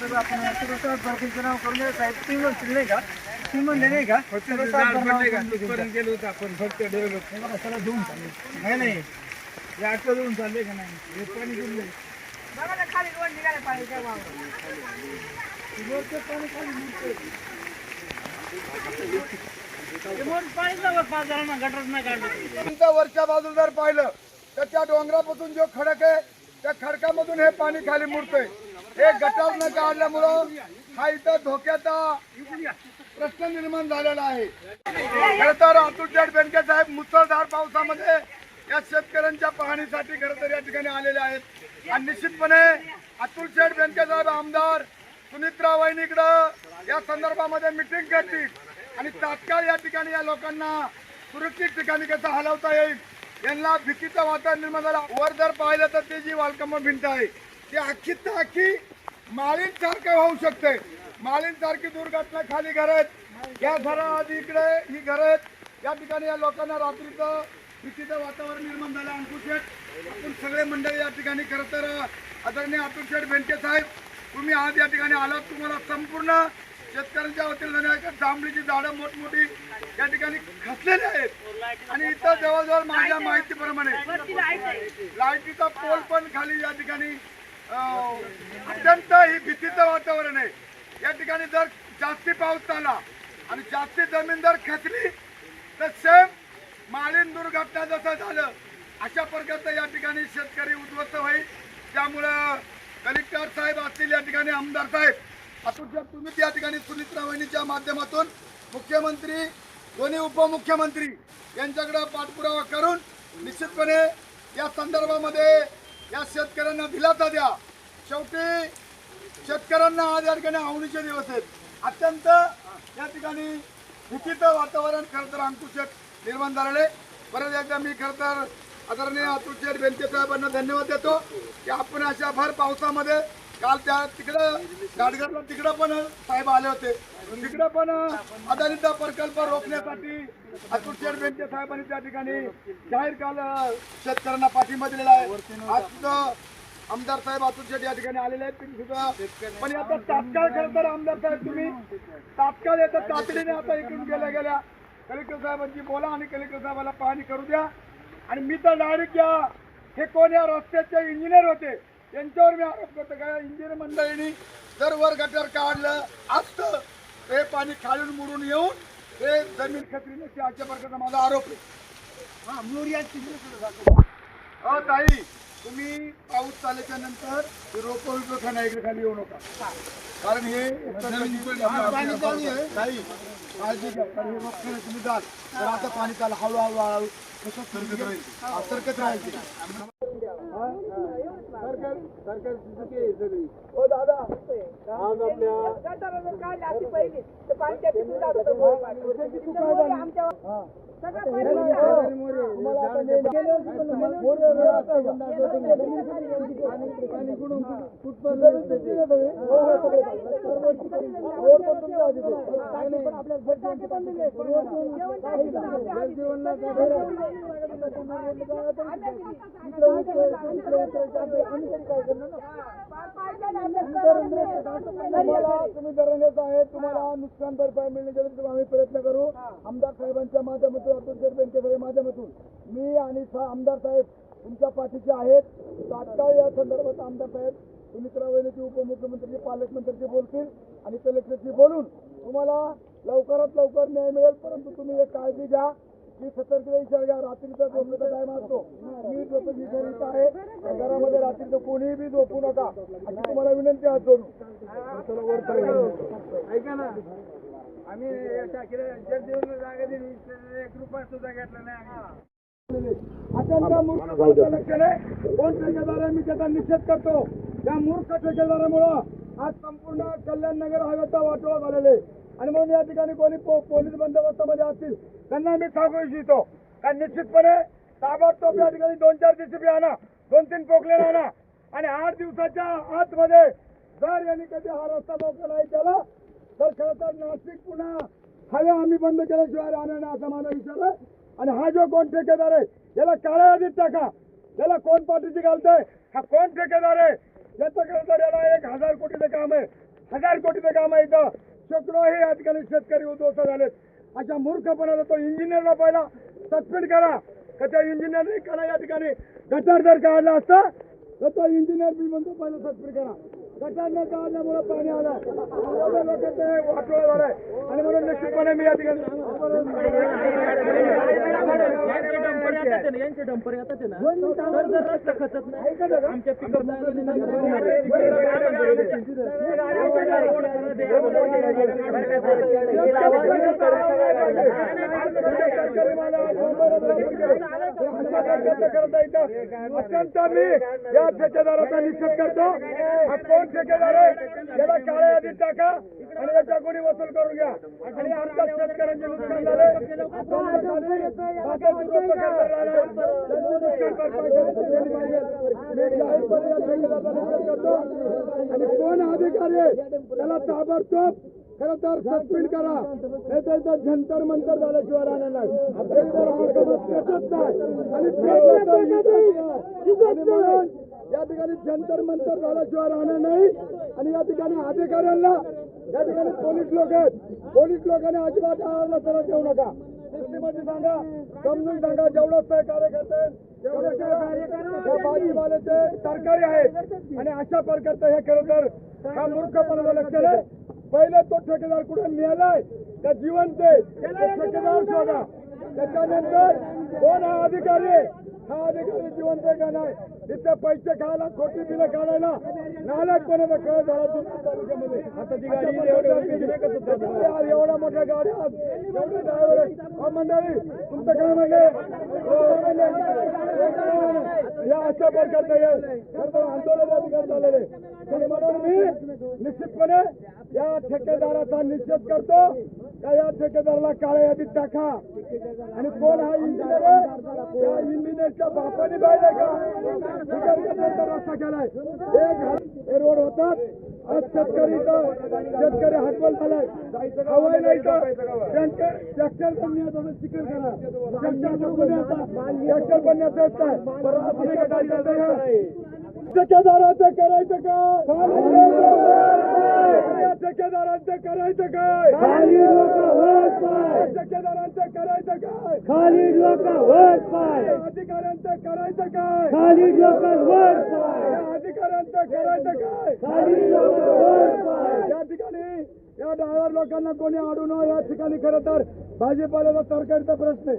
तर आपण थोडंसं भरतीचं नाव करून द्या साहेब. ती म्हणतील नाही का, ती म्हणले नाही का फक्त कुठपर्यंत गेलो होतो आपण फक्त डेव्हलप सगळं धुवून चालले. नाही नाही हे आटलं देऊन चालले का नाही हे पाणी गेले बघा ना खाली रोड निघाले पाणी त्या वावरात. रोडचं पाणी खाली मुरतंय. ते मोठं पाणीच नव्हतं, 5 जणांना गटर नाही काढलं. तुमच्या वरच्या बाजूला जर पाहिलं तर त्या डोंगरापासून जो खडक आहे त्या खडकामधून हे पाणी खाली मुरतंय. हे गटार न काढल्यामुळं हा इथं धोक्याचा प्रश्न निर्माण झालेला आहे. खरं तर अतुल शेठ बेनके साहेब मुसळधार पावसामध्ये या शेतकऱ्यांच्या पाहणीसाठी खरं तर या ठिकाणी आलेले आहेत आणि निश्चितपणे अतुल शेठ बेनके साहेब आमदार सुनित्रा वहिनीकडं या संदर्भामध्ये मिटिंग करतील आणि तात्काळ या ठिकाणी या लोकांना सुरक्षित ठिकाणी कसं हलवता येईल यांना भीतीचं वातावरण निर्माण झालं. वर जर पाहिलं तर ती जी वालकम भिंत आहे ती अख्खी माळींसारखं होऊ शकते. माळींसारखी दुर्घटना खाली घर आहेत, या घराआधी इकडे ही घर आहेत. या ठिकाणी या लोकांना रात्रीचं भीतीचं वातावरण निर्माण झालं. अंकुश शेठ आपण सगळे मंडळी या ठिकाणी खरं तर आदरणीय अतुल शेठ बेनके साहेब तुम्ही आज या ठिकाणी आलात. तुम्हाला संपूर्ण शेतकऱ्यांच्या वतीने जांभळीची झाडं मोठमोठी या ठिकाणी खचलेली आहेत आणि इथं जवळजवळ माझ्या माहितीप्रमाणे लाईटीचा पोल पण खाली या ठिकाणी अत्यंत ही भीतीचं वातावरण आहे. या ठिकाणी जर जास्ती पाऊस झाला आणि जास्ती जमीन जर खचली तर सेम माळीन दुर्घटना जसं झालं अशा प्रकारचं या ठिकाणी शेतकरी उद्ध्वस्त होईल. त्यामुळं कलेक्टर साहेब असतील, या ठिकाणी आमदार साहेब अतुल तुम्ही त्या ठिकाणी सुनित्रा वहिनीच्या माध्यमातून मुख्यमंत्री दोन्ही उपमुख्यमंत्री यांच्याकडे पाठपुरावा करून निश्चितपणे या संदर्भामध्ये या शेतकऱ्यांना दिलासा द्या. शेवटी शेतकऱ्यांना आज या ठिकाणी आवडीचे दिवस आहेत. अत्यंत या ठिकाणी भीतीचं वातावरण खरं तर अंकुश निर्माण झालेले. परत एकदा मी खरं तर आदरणीय अतुल शेठ बेनके साहेबांना धन्यवाद देतो की आपण अशा भर पावसामध्ये काल त्या तिकडं गाडगरला तिकडं पण साहेब आले होते, तिकडं पण अदानीचा प्रकल्प रोखण्यासाठी अतुल शेठ बेनके साहेबांनी त्या ठिकाणी जाहीर काल शेतकऱ्यांना पाठिंबा दिलेला आहे. आज आमदार साहेब अतुल शेठ या ठिकाणी आलेले आहेत तुम्ही सुद्धा. पण आता तात्काळ खरं तर आमदार साहेब तुम्ही तात्काळ येतात तातडीने आता इकडून गेल्या कलेक्टर साहेबांची बोला आणि कलेक्टर साहेबांना पाहणी करू द्या. आणि मी तर डायरेक्ट या हे कोण या रस्त्याचे इंजिनियर होते त्यांच्यावर मी आरोप करतो का इंजिनियर मंडळींनी जर वर गटर काढलं असतं हे पाणी खालून मुरून येऊन हे जमीन खचली नसते अशा प्रकारचा माझा आरोप आहे. ताई तुम्ही पाऊस चालल्याच्या नंतर रोपं विकत खाण्या इकडे खाली येऊ नका कारण हे ताई काळजी घ्या कारण हे रोप तुम्ही जाल तर आता पाणी चाल हळूहळू कसं सरकत राहील. हो दादा आज तुम्ही दरण्याच आहे तुम्हाला नुकसान भरपाई मिळण्याच्या आम्ही प्रयत्न करू. आमदार साहेबांच्या माध्यमातून अतुल शेठ बेनके साहेब माध्यमातून मी आणि आमदार साहेब तुमच्या पाठीचे आहेत. तात्काळ या संदर्भात आमदार साहेब सुनित्रा वहिनीचे उपमुख्यमंत्री पालकमंत्र्यांशी बोलतील आणि कलेक्टरशी बोलून तुम्हाला लवकरात लवकर न्याय मिळेल. परंतु तुम्ही एक काळजी घ्या की सतर्कता इशारा घ्या. रात्रीचा झोपण्याचा टाइम असतो मी झोपेची इशारा आहे घरामध्ये रात्रीचं कोणीही बी झोपू नका अशी तुम्हाला विनंती हात जोडून. ऐका ना आम्ही जागा दिली 1 रुपया सुद्धा घेतला नाही आम्ही. अत्यंत मूर्ख लक्षणे कोण ठेकेदार मी त्याचा निषेध करतो. या मूर्ख ठेकेदारामुळं आज संपूर्ण कल्याण नगर हायवेचा वाटोळा झालेले आणि म्हणून या ठिकाणी कोणी पोलीस बंदोबस्तामध्ये असतील त्यांना मी सांगू इच्छितो कारण निश्चितपणे ताबडतोब या ठिकाणी 2-4 DCP आणा, 2-3 पोकलेन आणा आणि 8 दिवसाच्या आतमध्ये जर यांनी कधी हा रस्ता मोकळा नाही केला तर खरं तर नाशिक पुन्हा हायवे आम्ही बंद केल्याशिवाय राहणार नाही असा माझा विचार आहे. आणि हा जो कोण ठेकेदार आहे याला काळ्या यादीत टाका. याला कोण पाठीची घालतंय हा कोण ठेकेदार आहे याचं खरं तर याला 1000 कोटीचं काम आहे. 1000 कोटीचं काम आहे इथं. शेकडो हे या ठिकाणी शेतकरी उद्ध्वस्त झालेत. अशा मूर्खपणाचा तो इंजिनियरला पहिला सस्पेंड करा. का त्या इंजिनियरने करा या ठिकाणी गटार जर काढला असता तर तो इंजिनियर बी म्हणतो पहिलं सस्पेंड करा. गटार न काढल्यामुळे पाणी आलं. लोकांचं वाटोळं झालंय आणि म्हणून निश्चितपणे मी या ठिकाणी यांचे डंपर येतात ना तर जर रस्ता खचत नाही आमच्या पिकअप अत्यंत मी या ठेकेदाराचा निषेध करतो. हा कोण ठेकेदार आहे याला काळ्या यादीत टाका आणि याच्या कोणी वसूल करून घ्या. आणि आमच्या शेतकऱ्यांचे नुकसान झाले आणि कोण अधिकारी आहे त्याला ताबडतोब खरं तर सस्पेंड करा. नाही तर इथं जंतर मंतर झाल्याशिवाय राहणार नाही. आणि म्हणून या ठिकाणी जंतर मंतर झाल्याशिवाय राहणार नाही. आणि या ठिकाणी अधिकाऱ्यांना या ठिकाणी पोलीस लोक आहेत. पोलीस लोकांनी अजिबात आवाजला सरळ ठेवू नका. सिस्टीमध्ये सांगा, समजून सांगा. जेवढं सहकार्य करते भाजीपाल्याचे सरकारी आहेत आणि अशा प्रकारचं हे खरं तर हा मूर्खपणाचं लक्षण आहे. पहिले तो ठेकेदार कुठे मिळालाय का जिवंत आहे ठेकेदार शोधा. त्याच्यानंतर कोण हा अधिकारी आहे, हा अधिकारी जिवंत आहे का नाही. तिथे पैसे खायला खोटी बिलं काढायला नालायकपणाचा कळ झाला तालुक्यामध्ये. आता ती गाडी एवढ्या मोठ्या गाड्या एवढे ड्रायव्हर मंडळी तुमचं काय म्हणजे या अशा प्रकारचं आंदोलन अधिकार झालेले. म्हणून मी निश्चितपणे या ठेकेदाराचा निषेध करतो का या ठेकेदाराला काळ्या यादीत टाका. आणि कोण हा इंजिनियर आहे या इंजिनियरच्या बापाने पाहिजे का रस्ता केलाय. हे रोड होतात. आज शेतकरी हटवल झालाय. हवाय नाही ट्रॅक्टर पण न्यायचं चिकन करा. ट्रॅक्टर पण न्यायचं काय ठेकेदाराचं करायचं काय, ठेकेदारांचं करायचं काय, ठेकेदारांचं करायचं काय, खाली लोक वर पाय, अधिकाऱ्यांचं करायचं काय, खाली लोक वर पाय, अधिकाऱ्यांचं करायचं काय, खाली लोक वर पाय. या ठिकाणी या ड्रायव्हर लोकांना कोणी अडू नये. या ठिकाणी खरं तर भाजीपाल्याचा सरकारचा प्रश्न आहे.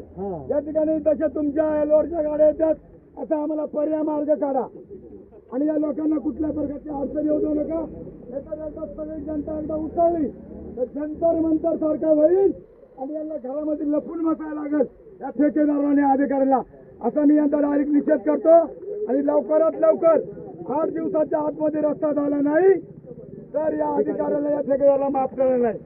या ठिकाणी जशा तुमच्या लोडच्या गाड्या येतात असा आम्हाला पर्याय मार्ग काढा. आणि या लोकांना कुठल्या प्रकारची अडचण येऊ देऊ नका. सगळी जनता एकदा उसळली तर जंतर मंतर सारखा होईल आणि यांना घरामध्ये लपून बसायला लागेल या ठेकेदाराने अधिकाऱ्याला. असा मी यांचा डायरेक्ट निषेध करतो. आणि लवकरात लवकर 8 दिवसाच्या आतमध्ये रस्ता झाला नाही तर या अधिकाऱ्याला या ठेकेदाराला माफ करणार नाही.